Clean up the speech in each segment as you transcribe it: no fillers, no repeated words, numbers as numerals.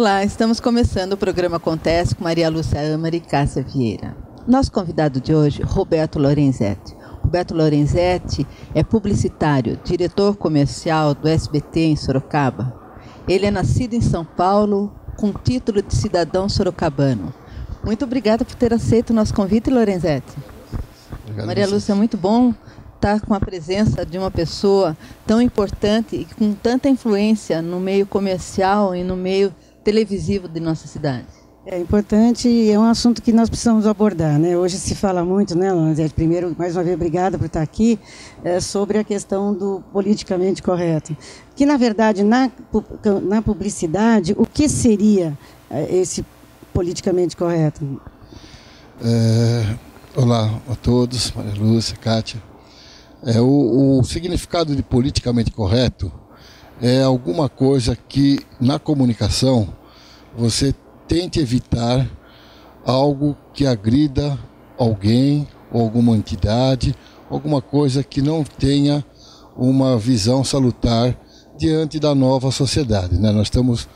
Olá, estamos começando o programa Acontece com Maria Lúcia Amari e Cássia Vieira. Nosso convidado de hoje, Roberto Lorenzetti. Roberto Lorenzetti é publicitário, diretor comercial do SBT em Sorocaba. Ele é nascido em São Paulo, com título de cidadão sorocabano. Muito obrigada por ter aceito o nosso convite, Lorenzetti. Obrigado. Maria Lúcia, é muito bom estar com a presença de uma pessoa tão importante e com tanta influência no meio comercial e no meio televisivo de nossa cidade. É importante e é um assunto que nós precisamos abordar, né? Hoje se fala muito, né, Lorenzetti? Primeiro, mais uma vez, obrigada por estar aqui, sobre a questão do politicamente correto. Que, na verdade, na publicidade, o que seria esse politicamente correto? Olá a todos, Maria Lúcia, Kátia. O significado de politicamente correto é alguma coisa que, na comunicação, você tente evitar algo que agrida alguém ou alguma entidade, alguma coisa que não tenha uma visão salutar diante da nova sociedade, né? Nós estamos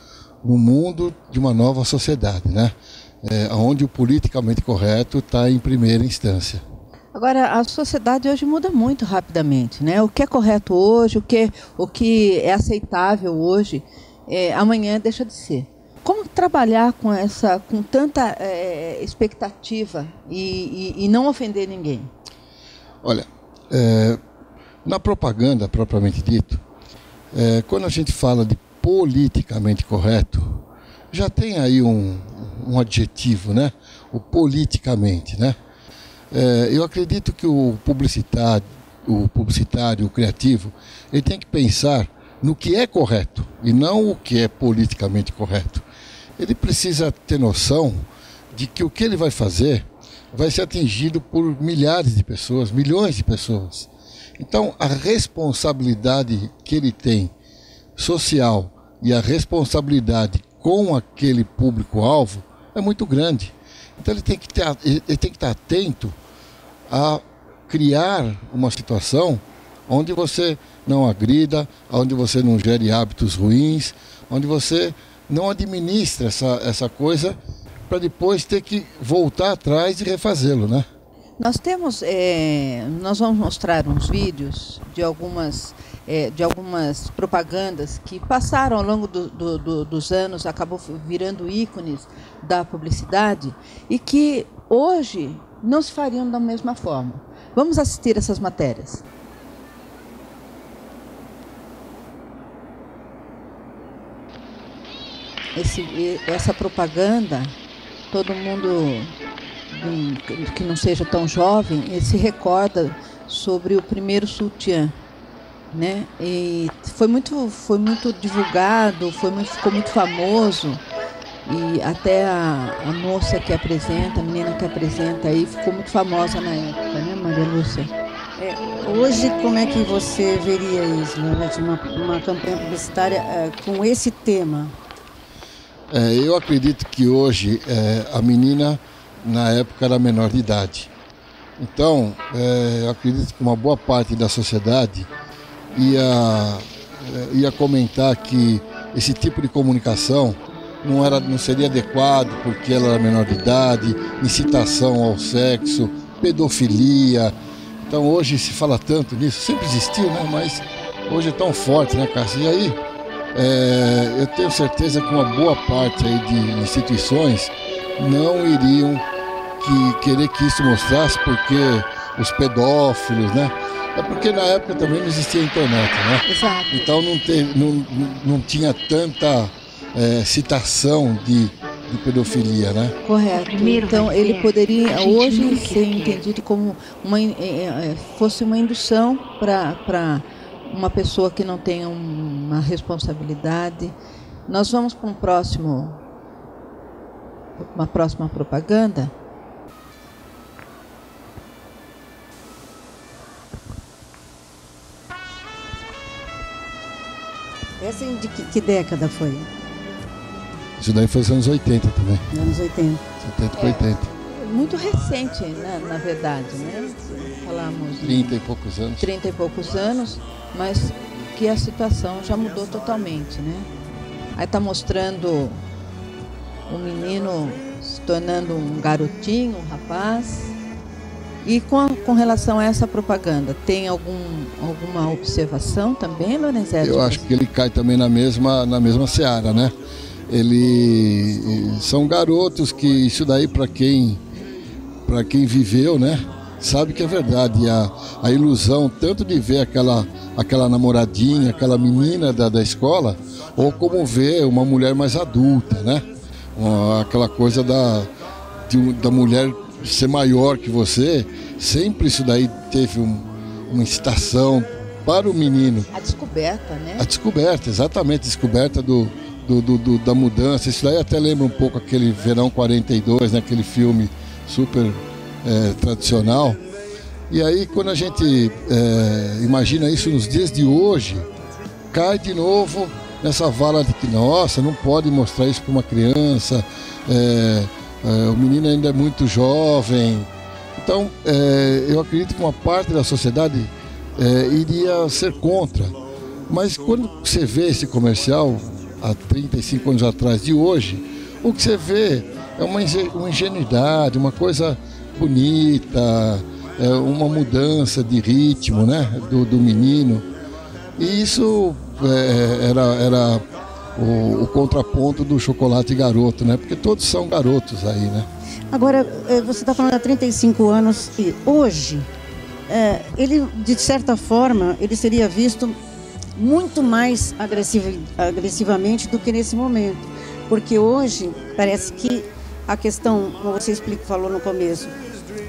no mundo de uma nova sociedade, né? Onde o politicamente correto está em primeira instância. Agora, a sociedade hoje muda muito rapidamente, né? O que é correto hoje, o que é aceitável hoje, amanhã deixa de ser. Como trabalhar com tanta expectativa e não ofender ninguém? Olha, na propaganda propriamente dito, quando a gente fala de politicamente correto, já tem aí um adjetivo, né? O politicamente, né? Eu acredito que o publicitário, o criativo, ele tem que pensar no que é correto e não o que é politicamente correto. Ele precisa ter noção de que o que ele vai fazer vai ser atingido por milhares de pessoas, milhões de pessoas. Então, a responsabilidade que ele tem social e a responsabilidade com aquele público-alvo é muito grande. Então, ele tem que estar atento a criar uma situação onde você não agrida, onde você não gere hábitos ruins, onde você não administra essa coisa para depois ter que voltar atrás e refazê-lo, né? Nós vamos mostrar uns vídeos de algumas propagandas que passaram ao longo dos anos, acabou virando ícones da publicidade e que hoje não se fariam da mesma forma. Vamos assistir essas matérias. Essa propaganda, todo mundo que não seja tão jovem, se recorda sobre o primeiro sutiã, né? E foi muito divulgado, ficou muito famoso, e até a moça que apresenta, a menina que apresenta aí, ficou muito famosa na época, né, Maria Lúcia? Hoje, como é que você veria isso, né? Uma campanha publicitária com esse tema? Eu acredito que hoje a menina, na época, era menor de idade. Então, eu acredito que uma boa parte da sociedade ia comentar que esse tipo de comunicação não seria adequado porque ela era menor de idade, incitação ao sexo, pedofilia. Então, hoje se fala tanto nisso, sempre existiu, né? Mas hoje é tão forte, né, Cássia? E aí, eu tenho certeza que uma boa parte aí de instituições não iriam querer que isso mostrasse, porque os pedófilos, né? É porque na época também não existia internet, né? Exato. Então não tinha tanta citação de pedofilia, né? Correto. Então ele poderia hoje ser entendido como fosse uma indução para uma pessoa que não tenha uma responsabilidade. Nós vamos para uma próxima propaganda. Essa de que década foi? Isso daí foi nos anos 80 também. Anos 80. 70 para 80. Muito recente, né, na verdade, né? Falamos 30 e poucos anos. 30 e poucos anos, mas que a situação já mudou totalmente, né? Aí está mostrando o menino se tornando um garotinho, um rapaz. E com relação a essa propaganda, tem alguma observação também, Lorenzetti? Eu acho que ele cai também na mesma seara, né? São garotos que isso daí para quem viveu, né? Sabe que é verdade. A ilusão tanto de ver aquela namoradinha, aquela menina da escola, ou como ver uma mulher mais adulta, né? Aquela coisa da mulher ser maior que você, sempre isso daí teve uma incitação para o menino. A descoberta, né? A descoberta, exatamente, a descoberta da mudança. Isso daí até lembra um pouco aquele Verão 42, né? Aquele filme super tradicional. E aí quando a gente imagina isso nos dias de hoje, cai de novo nessa vala de que, nossa, não pode mostrar isso para uma criança, o menino ainda é muito jovem. Então, eu acredito que uma parte da sociedade iria ser contra. Mas quando você vê esse comercial, há 35 anos atrás de hoje, o que você vê é uma ingenuidade, uma coisa bonita, uma mudança de ritmo, né, do menino. E isso era o contraponto do Chocolate Garoto, né? Porque todos são garotos aí, né? Agora, você está falando há 35 anos e hoje, ele, de certa forma, ele seria visto muito mais agressivamente do que nesse momento. Porque hoje, parece que a questão, como você falou no começo,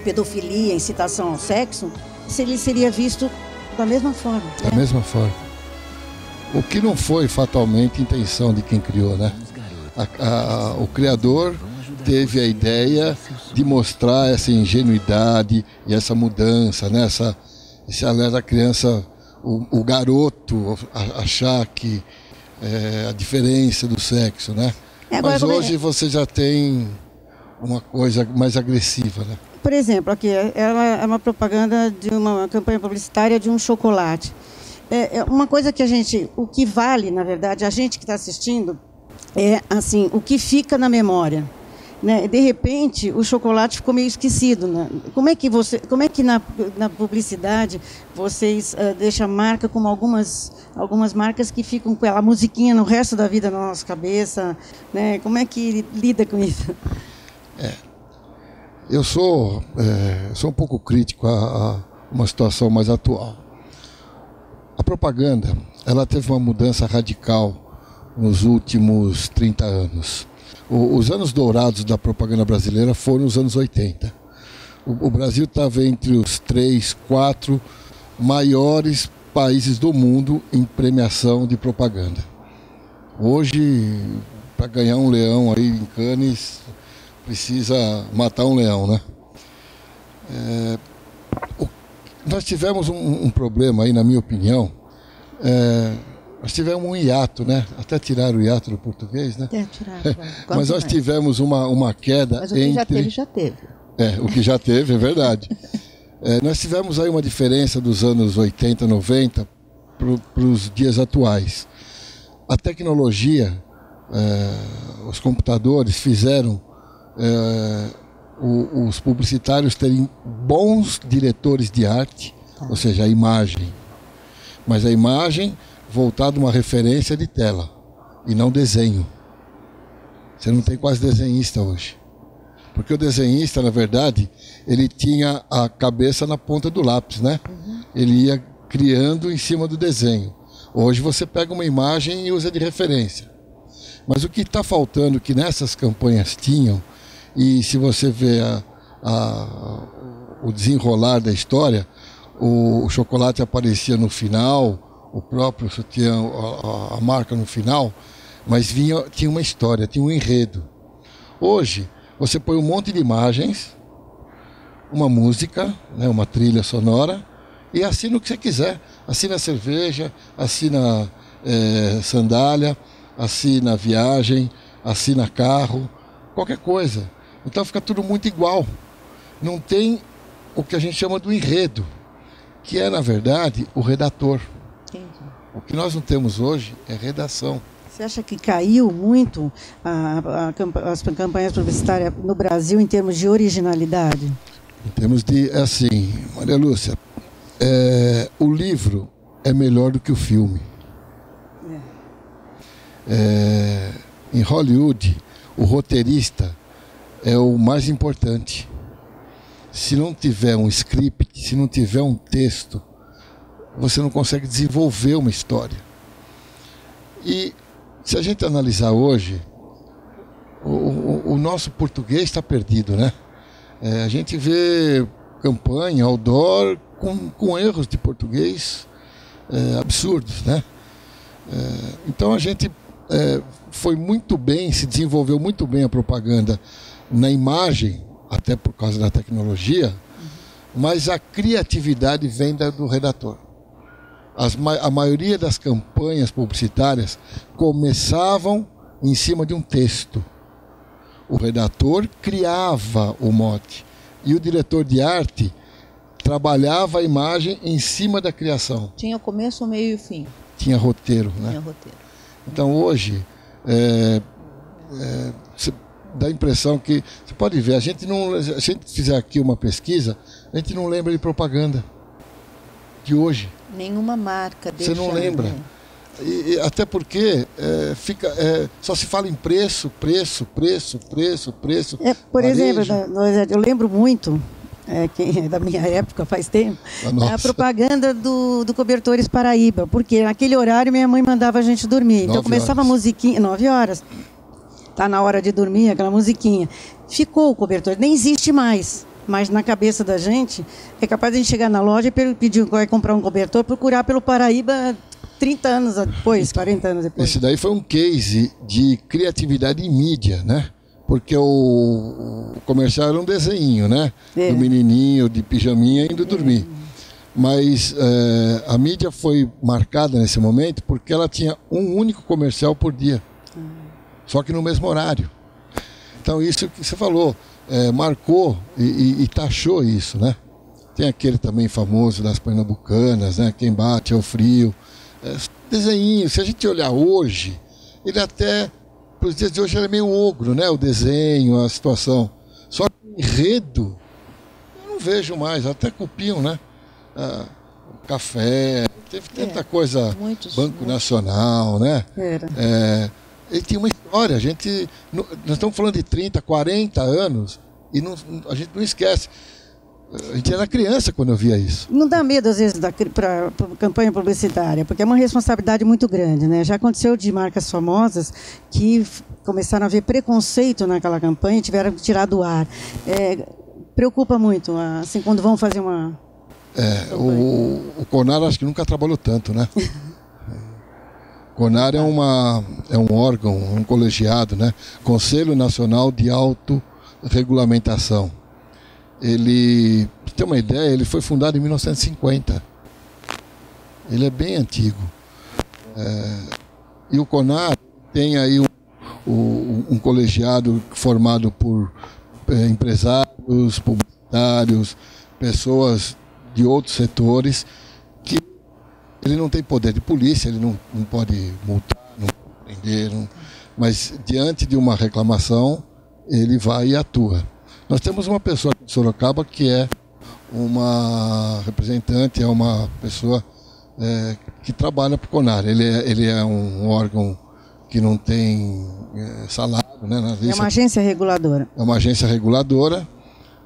pedofilia, incitação ao sexo, ele seria visto da mesma forma. Da mesma forma. O que não foi fatalmente intenção de quem criou, né? O criador teve a ideia de mostrar essa ingenuidade e essa mudança, né? Esse alerta da criança, o garoto achar que a diferença do sexo, né? Mas hoje você já tem uma coisa mais agressiva, né? Por exemplo, aqui ela é uma propaganda de uma campanha publicitária de um chocolate. Uma coisa que o que vale, na verdade, a gente que está assistindo, é assim, o que fica na memória, né? De repente, o chocolate ficou meio esquecido, né? Como é que na publicidade vocês deixam marca como algumas marcas que ficam com a musiquinha no resto da vida na nossa cabeça, né? Como é que lida com isso? Eu sou um pouco crítico a uma situação mais atual. A propaganda, ela teve uma mudança radical nos últimos 30 anos. Os anos dourados da propaganda brasileira foram os anos 80. O Brasil estava entre os 3, 4 maiores países do mundo em premiação de propaganda. Hoje, para ganhar um leão aí em Cannes, precisa matar um leão, né? Nós tivemos um problema aí, na minha opinião. Nós tivemos um hiato, né? Até tiraram o hiato do português, né? Tiraram. Mas nós tivemos uma queda. Mas o que já teve, já teve. O que já teve, é verdade. Nós tivemos aí uma diferença dos anos 80, 90 para os dias atuais. A tecnologia, os computadores fizeram os publicitários terem bons diretores de arte, ou seja, a imagem. Mas a imagem voltada a uma referência de tela e não desenho. Você não tem quase desenhista hoje. Porque o desenhista, na verdade, ele tinha a cabeça na ponta do lápis, né? Ele ia criando em cima do desenho. Hoje você pega uma imagem e usa de referência. Mas o que está faltando, que nessas campanhas tinham, e se você vê o desenrolar da história, o chocolate aparecia no final, o próprio sutiã, a marca no final, mas tinha uma história, tinha um enredo. Hoje, você põe um monte de imagens, uma música, né, uma trilha sonora, e assina o que você quiser. Assina cerveja, assina sandália, assina viagem, assina carro, qualquer coisa. Então fica tudo muito igual. Não tem o que a gente chama do enredo, que é, na verdade, o redator. Entendi. O que nós não temos hoje é redação. Você acha que caiu muito as campanhas publicitárias no Brasil em termos de originalidade? Em termos de, assim, Maria Lúcia, o livro é melhor do que o filme. Em Hollywood, o roteirista é o mais importante. Se não tiver um script, se não tiver um texto, você não consegue desenvolver uma história. E se a gente analisar hoje, o nosso português está perdido, né? A gente vê campanha, outdoor, com erros de português absurdos, né? Então a gente foi muito bem, se desenvolveu muito bem a propaganda na imagem, até por causa da tecnologia, mas a criatividade vem do redator. A maioria das campanhas publicitárias começavam em cima de um texto. O redator criava o mote e o diretor de arte trabalhava a imagem em cima da criação. Tinha começo, meio e fim. Tinha roteiro, né? Tinha roteiro. Então hoje dá a impressão que, você pode ver, se a gente fizer aqui uma pesquisa, a gente não lembra de propaganda de hoje. Nenhuma marca deixa. Você não lembra. E até porque só se fala em preço. Por exemplo, eu lembro muito, que é da minha época, faz tempo, a propaganda do Cobertores Paraíba, porque naquele horário minha mãe mandava a gente dormir. Então começava a musiquinha, 9 horas. Tá na hora de dormir, aquela musiquinha. Ficou o cobertor, nem existe mais. Mas na cabeça da gente, é capaz de a gente chegar na loja e pedir que vai comprar um cobertor, procurar pelo Paraíba 30 anos depois, 40 anos depois. Esse daí foi um case de criatividade em mídia, né? Porque o comercial era um desenho, né? Do menininho de pijaminha indo dormir. Mas a mídia foi marcada nesse momento porque ela tinha um único comercial por dia. Só que no mesmo horário. Então isso que você falou, marcou e taxou isso, né? Tem aquele também famoso das pernambucanas, né? Quem bate é o frio. Desenho, se a gente olhar hoje, ele até, para os dias de hoje, ele é meio ogro, né? O desenho, a situação. Só que o enredo, eu não vejo mais, até copiam, né? Café, teve tanta coisa, Banco Nacional, né? Ele tinha uma história, nós estamos falando de 30, 40 anos, e a gente não esquece. A gente era criança quando eu via isso. Não dá medo, às vezes, para campanha publicitária, porque é uma responsabilidade muito grande, né? Já aconteceu de marcas famosas que começaram a ver preconceito naquela campanha e tiveram que tirar do ar. Preocupa muito, assim, quando vão fazer uma... o CONAR acho que nunca trabalhou tanto, né? O CONAR é um órgão, um colegiado, né? Conselho Nacional de Autorregulamentação. Ele, para ter uma ideia, ele foi fundado em 1950. Ele é bem antigo. E o CONAR tem aí um colegiado formado por empresários, publicitários, pessoas de outros setores, que ele não tem poder de polícia, ele não pode multar, não pode prender, mas diante de uma reclamação, ele vai e atua. Nós temos uma pessoa em Sorocaba que é uma representante, é uma pessoa que trabalha para o CONAR. Ele é um órgão que não tem salário, né? É uma agência reguladora. É uma agência reguladora.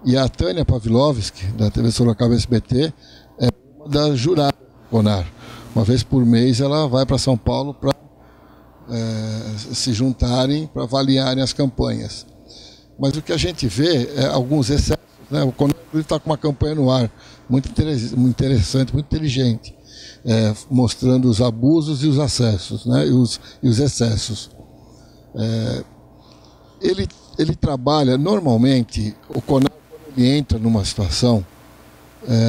E a Tânia Pavlovski, da TV Sorocaba SBT, é uma das juradas do CONAR. Uma vez por mês ela vai para São Paulo para se juntarem, para avaliarem as campanhas. Mas o que a gente vê é alguns excessos, né? O CONAR está com uma campanha no ar muito interessante, muito inteligente, mostrando os abusos e os acessos, né? e os excessos. Ele trabalha, normalmente, o CONAR, quando ele entra numa situação,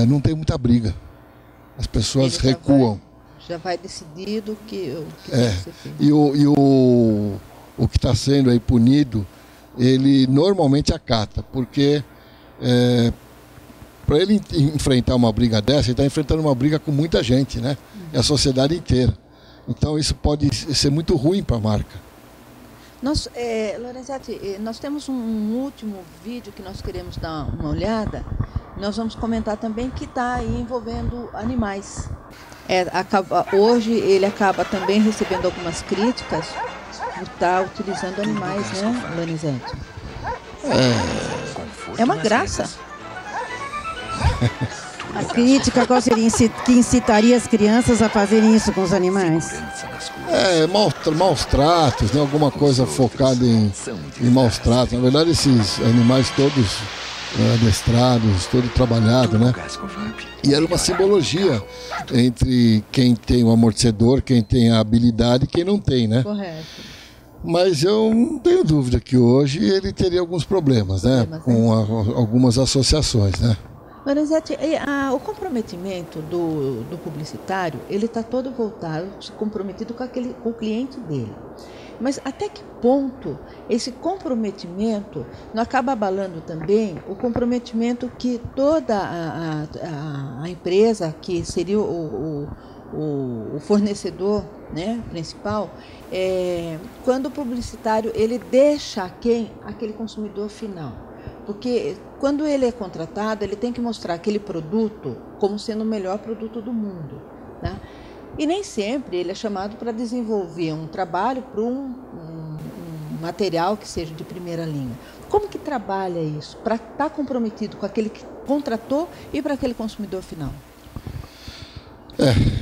não tem muita briga. As pessoas recuam. Já vai decidido o que tem que ser feito. E o que está sendo aí punido, ele normalmente acata, porque para ele enfrentar uma briga dessa, ele está enfrentando uma briga com muita gente, né? É a sociedade inteira. Então isso pode ser muito ruim para a marca. Lorenzetti, nós temos um último vídeo que nós queremos dar uma olhada. Nós vamos comentar também que está aí envolvendo animais. Hoje ele acaba também recebendo algumas críticas por estar utilizando animais, né, Lorenzetti? É uma graça. A crítica qual seria? Que incitaria as crianças a fazerem isso com os animais? Maus tratos, né? Alguma coisa focada em maus tratos. Na verdade, esses animais todos adestrados, todo trabalhado, né? E era uma simbologia entre quem tem o amortecedor, quem tem a habilidade e quem não tem, né? Correto. Mas eu não tenho dúvida que hoje ele teria alguns problemas, né? Com algumas associações, né? Lorenzetti, o comprometimento do publicitário, ele está todo voltado, comprometido com o cliente dele. Mas até que ponto esse comprometimento não acaba abalando também o comprometimento que toda a empresa, que seria o fornecedor, né, principal, quando o publicitário ele deixa aquele consumidor final? Porque quando ele é contratado, ele tem que mostrar aquele produto como sendo o melhor produto do mundo, né? E nem sempre ele é chamado para desenvolver um trabalho para um material que seja de primeira linha. Como que trabalha isso para estar comprometido com aquele que contratou e para aquele consumidor final?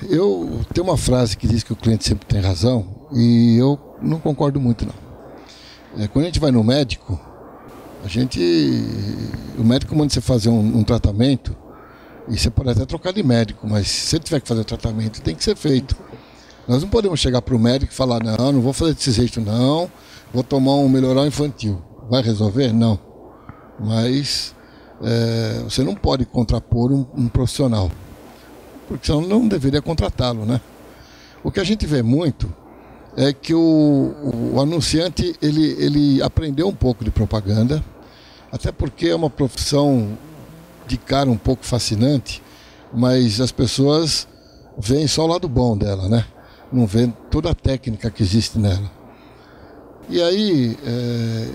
Eu tenho uma frase que diz que o cliente sempre tem razão e eu não concordo muito, não. Quando a gente vai no médico, o médico manda você fazer um tratamento e você pode até trocar de médico, mas se ele tiver que fazer o tratamento, tem que ser feito. Nós não podemos chegar para o médico e falar, não vou fazer desse jeito não, vou tomar um melhoral infantil. Vai resolver? Não. Mas você não pode contrapor um profissional, porque senão não deveria contratá-lo, né? O que a gente vê muito é que o anunciante ele aprendeu um pouco de propaganda, até porque é uma profissão de cara um pouco fascinante, mas as pessoas veem só o lado bom dela, né? Não veem toda a técnica que existe nela. E aí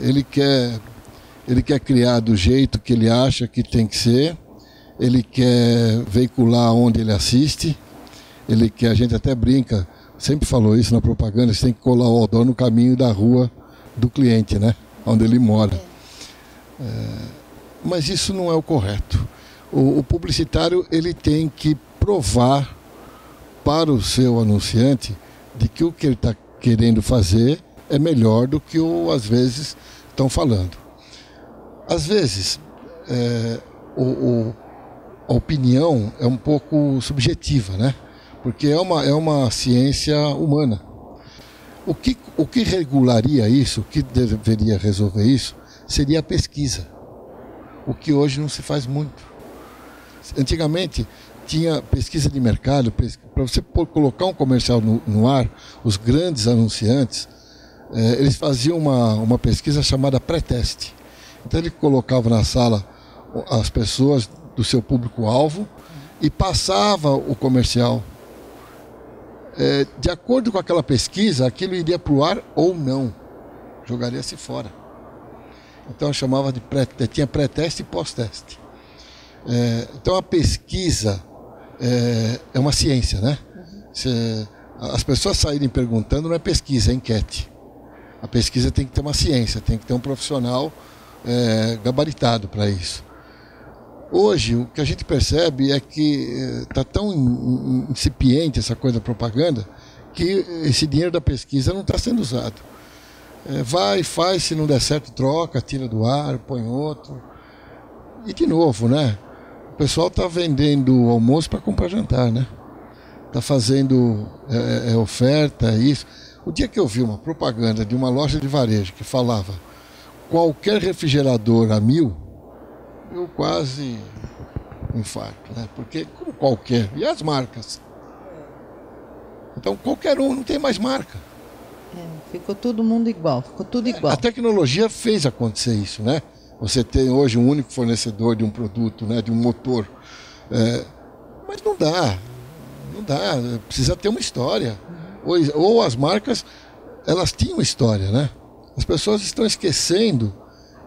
ele quer criar do jeito que ele acha que tem que ser, ele quer veicular onde ele assiste, a gente até brinca, sempre falou isso na propaganda, você tem que colar o outdoor no caminho da rua do cliente, né? Onde ele mora. Mas isso não é o correto. O publicitário ele tem que provar para o seu anunciante de que o que ele está querendo fazer é melhor do que às vezes estão falando. Às vezes a opinião é um pouco subjetiva, né? Porque é uma ciência humana. O que regularia isso, o que deveria resolver isso, seria a pesquisa. O que hoje não se faz muito. Antigamente tinha pesquisa de mercado, para você colocar um comercial no ar, os grandes anunciantes, eles faziam uma pesquisa chamada pré-teste. Então ele colocava na sala as pessoas do seu público-alvo e passava o comercial. De acordo com aquela pesquisa, aquilo iria para o ar ou não, jogaria-se fora. Então eu chamava tinha pré-teste e pós-teste. Então a pesquisa é uma ciência, né? As pessoas saírem perguntando não é pesquisa, é enquete. A pesquisa tem que ter uma ciência, tem que ter um profissional gabaritado para isso. Hoje, o que a gente percebe é que está tão incipiente essa coisa da propaganda que esse dinheiro da pesquisa não está sendo usado. Vai, faz, se não der certo, troca, tira do ar, põe outro. E de novo, né? O pessoal está vendendo almoço para comprar jantar, né? Está fazendo oferta, isso. O dia que eu vi uma propaganda de uma loja de varejo que falava qualquer refrigerador a 1.000, eu quase infarto, né? Porque como qualquer, e as marcas? Então qualquer um, não tem mais marca. Ficou todo mundo igual, ficou tudo igual. A tecnologia fez acontecer isso, né? Você tem hoje um único fornecedor de um produto, né? De um motor. Mas não dá, precisa ter uma história. ou as marcas, elas tinham história, né? As pessoas estão esquecendo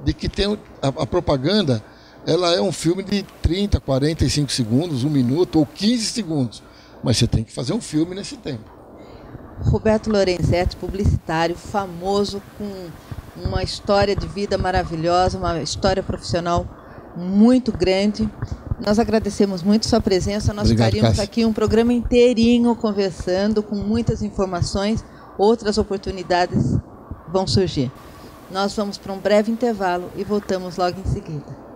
de que tem a propaganda, ela é um filme de 30, 45 segundos, 1 minuto ou 15 segundos. Mas você tem que fazer um filme nesse tempo. Roberto Lorenzetti, publicitário, famoso, com uma história de vida maravilhosa, uma história profissional muito grande. Nós agradecemos muito sua presença. Nós ficaríamos aqui um programa inteirinho conversando, com muitas informações. Outras oportunidades vão surgir. Nós vamos para um breve intervalo e voltamos logo em seguida.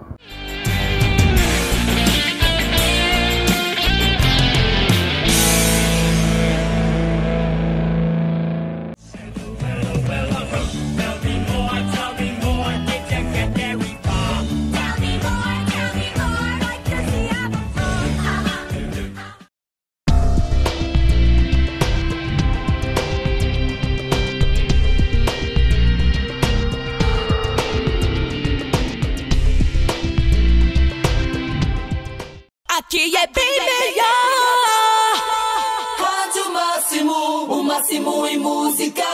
Aqui é bem melhor. Rádio Máximo, o máximo em música.